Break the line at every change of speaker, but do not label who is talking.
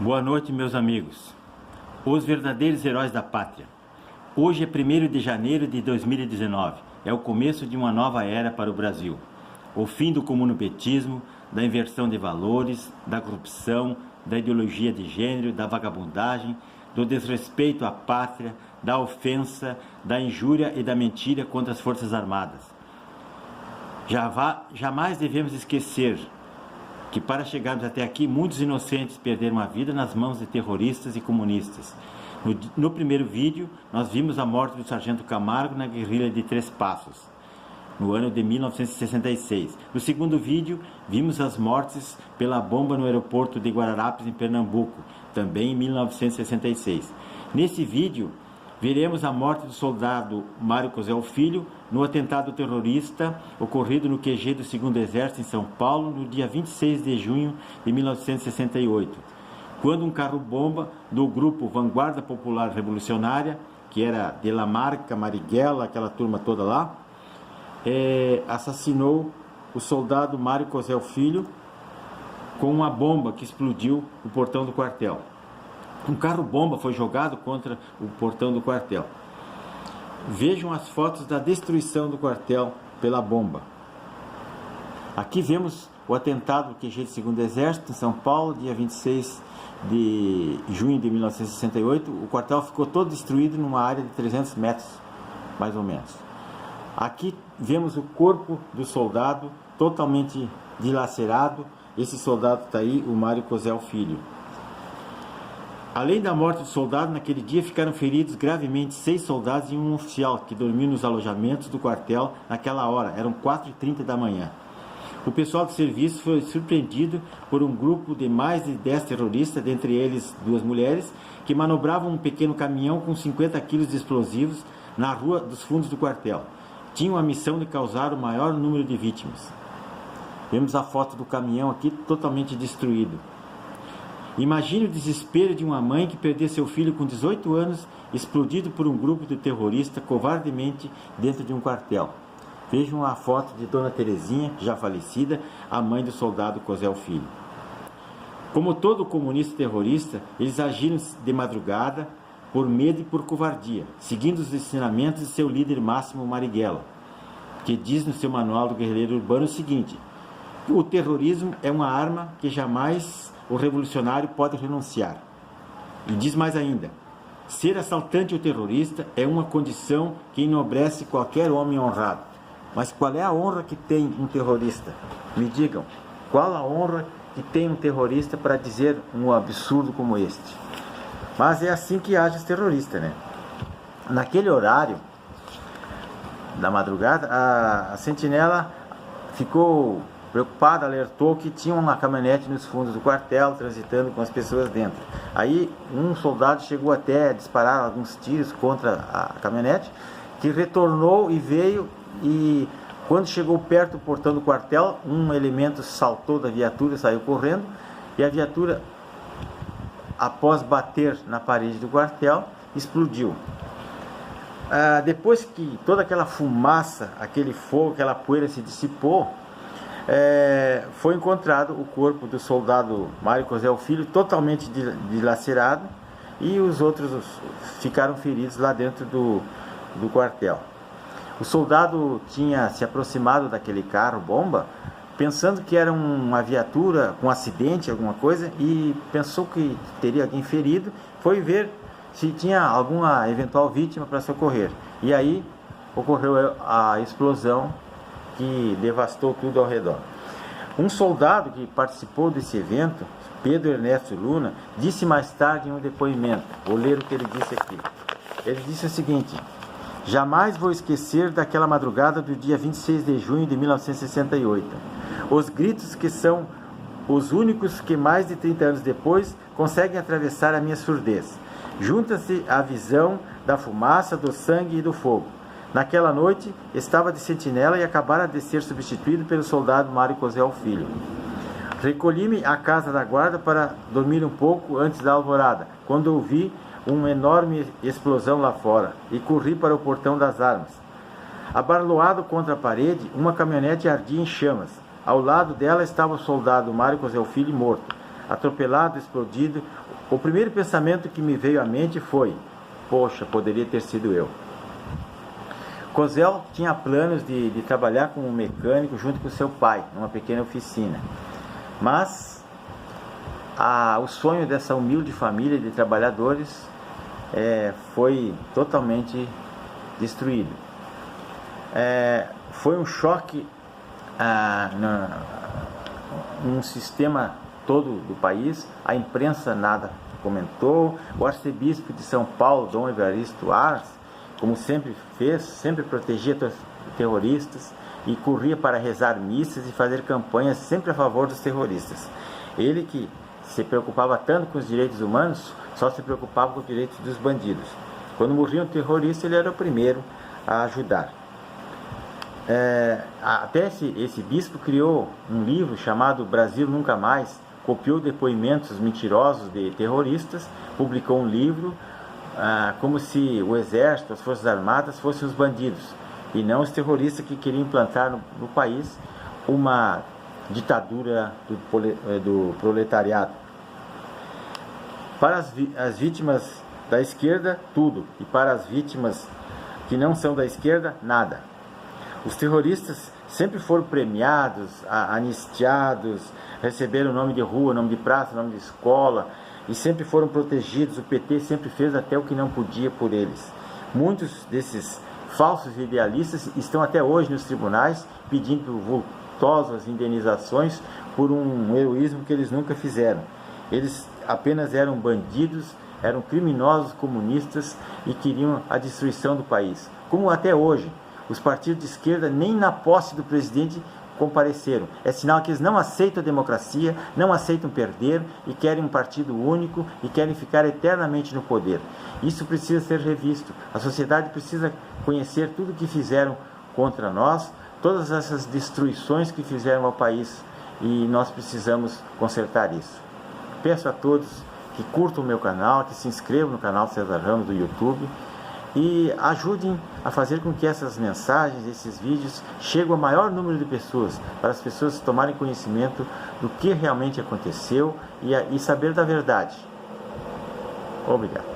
Boa noite, meus amigos. Os verdadeiros heróis da pátria. Hoje é 1º de janeiro de 2019. É o começo de uma nova era para o Brasil. O fim do comunopetismo, da inversão de valores, da corrupção, da ideologia de gênero, da vagabundagem, do desrespeito à pátria, da ofensa, da injúria e da mentira contra as Forças Armadas. Jamais devemos esquecer que para chegarmos até aqui, muitos inocentes perderam a vida nas mãos de terroristas e comunistas. No primeiro vídeo, nós vimos a morte do Sargento Camargo na guerrilha de Três Passos, no ano de 1966. No segundo vídeo, vimos as mortes pela bomba no aeroporto de Guararapes, em Pernambuco, também em 1966. Nesse vídeo, veremos a morte do soldado Mário Cosel Filho no atentado terrorista ocorrido no QG do 2º Exército em São Paulo no dia 26 de junho de 1968, quando um carro-bomba do grupo Vanguarda Popular Revolucionária, que era de Lamarca, Marighella, aquela turma toda lá, assassinou o soldado Mário Cosel Filho com uma bomba que explodiu o portão do quartel. Um carro-bomba foi jogado contra o portão do quartel. Vejam as fotos da destruição do quartel pela bomba. Aqui vemos o atentado do QG do 2º Exército em São Paulo, dia 26 de junho de 1968. O quartel ficou todo destruído numa área de 300 metros, mais ou menos. Aqui vemos o corpo do soldado totalmente dilacerado. Esse soldado está aí, o Mário Cosel Filho. Além da morte do soldado, naquele dia ficaram feridos gravemente 6 soldados e um oficial que dormiu nos alojamentos do quartel naquela hora, eram 4h30 da manhã. O pessoal do serviço foi surpreendido por um grupo de mais de 10 terroristas, dentre eles 2 mulheres, que manobravam um pequeno caminhão com 50 quilos de explosivos na rua dos fundos do quartel. Tinham a missão de causar o maior número de vítimas. Vemos a foto do caminhão aqui totalmente destruído. Imagine o desespero de uma mãe que perdeu seu filho com 18 anos, explodido por um grupo de terroristas covardemente dentro de um quartel. Vejam a foto de Dona Terezinha, já falecida, a mãe do soldado Cosel Filho. Como todo comunista terrorista, eles agiram de madrugada, por medo e por covardia, seguindo os ensinamentos de seu líder máximo Marighella, que diz no seu manual do guerrilheiro urbano o seguinte: o terrorismo é uma arma que jamais o revolucionário pode renunciar. E diz mais ainda: ser assaltante ou terrorista é uma condição que enobrece qualquer homem honrado. Mas qual é a honra que tem um terrorista? Me digam, qual a honra que tem um terrorista para dizer um absurdo como este? Mas é assim que agem os terroristas, né? Naquele horário da madrugada, a sentinela ficou preocupada, alertou que tinha uma caminhonete nos fundos do quartel, transitando com as pessoas dentro. Aí um soldado chegou até a disparar alguns tiros contra a caminhonete, que retornou e veio, e quando chegou perto do portão do quartel, um elemento saltou da viatura, saiu correndo, e a viatura, após bater na parede do quartel, explodiu. Depois que toda aquela fumaça, aquele fogo, aquela poeira se dissipou, foi encontrado o corpo do soldado Mário Cosel Filho totalmente dilacerado, e os outros ficaram feridos lá dentro do quartel. O soldado tinha se aproximado daquele carro-bomba pensando que era uma viatura com acidente, alguma coisa, e pensou que teria alguém ferido, foi ver se tinha alguma eventual vítima para socorrer. E aí ocorreu a explosão que devastou tudo ao redor. Um soldado que participou desse evento, Pedro Ernesto Luna, disse mais tarde em um depoimento, vou ler o que ele disse aqui. Ele disse o seguinte: jamais vou esquecer daquela madrugada do dia 26 de junho de 1968. Os gritos que são os únicos que mais de 30 anos depois conseguem atravessar a minha surdez. Junta-se a visão da fumaça, do sangue e do fogo. Naquela noite, estava de sentinela e acabara de ser substituído pelo soldado Mário Cosel Filho. Recolhi-me à casa da guarda para dormir um pouco antes da alvorada, quando ouvi uma enorme explosão lá fora, e corri para o portão das armas. Abarloado contra a parede, uma caminhonete ardia em chamas. Ao lado dela estava o soldado Mário Cosel Filho morto. atropelado, explodido. O primeiro pensamento que me veio à mente foi: poxa, poderia ter sido eu. Cosel tinha planos de trabalhar como mecânico junto com seu pai, numa pequena oficina. Mas o sonho dessa humilde família de trabalhadores foi totalmente destruído. Foi um choque num sistema todo do país. A imprensa nada comentou. O arcebispo de São Paulo, Dom Evaristo Ars, como sempre fez, sempre protegia terroristas e corria para rezar missas e fazer campanhas sempre a favor dos terroristas. Ele que se preocupava tanto com os direitos humanos, só se preocupava com os direitos dos bandidos. Quando morria um terrorista, ele era o primeiro a ajudar. Até esse bispo criou um livro chamado Brasil Nunca Mais, copiou depoimentos mentirosos de terroristas, publicou um livro como se o exército, as forças armadas fossem os bandidos e não os terroristas que queriam implantar no país uma ditadura do proletariado. Para as vítimas da esquerda, tudo, e para as vítimas que não são da esquerda, nada. Os terroristas sempre foram premiados, anistiados, receberam nome de rua, nome de praça, nome de escola, e sempre foram protegidos. O PT sempre fez até o que não podia por eles. Muitos desses falsos idealistas estão até hoje nos tribunais pedindo vultosas indenizações por um heroísmo que eles nunca fizeram. Eles apenas eram bandidos, eram criminosos comunistas e queriam a destruição do país. Como até hoje, os partidos de esquerda nem na posse do presidente compareceram. É sinal que eles não aceitam a democracia, não aceitam perder e querem um partido único e querem ficar eternamente no poder. Isso precisa ser revisto. A sociedade precisa conhecer tudo o que fizeram contra nós, todas essas destruições que fizeram ao país, e nós precisamos consertar isso. Peço a todos que curtam o meu canal, que se inscrevam no canal César Ramos do YouTube e ajudem a fazer com que essas mensagens, esses vídeos cheguem ao maior número de pessoas, para as pessoas tomarem conhecimento do que realmente aconteceu e saber da verdade. Obrigado.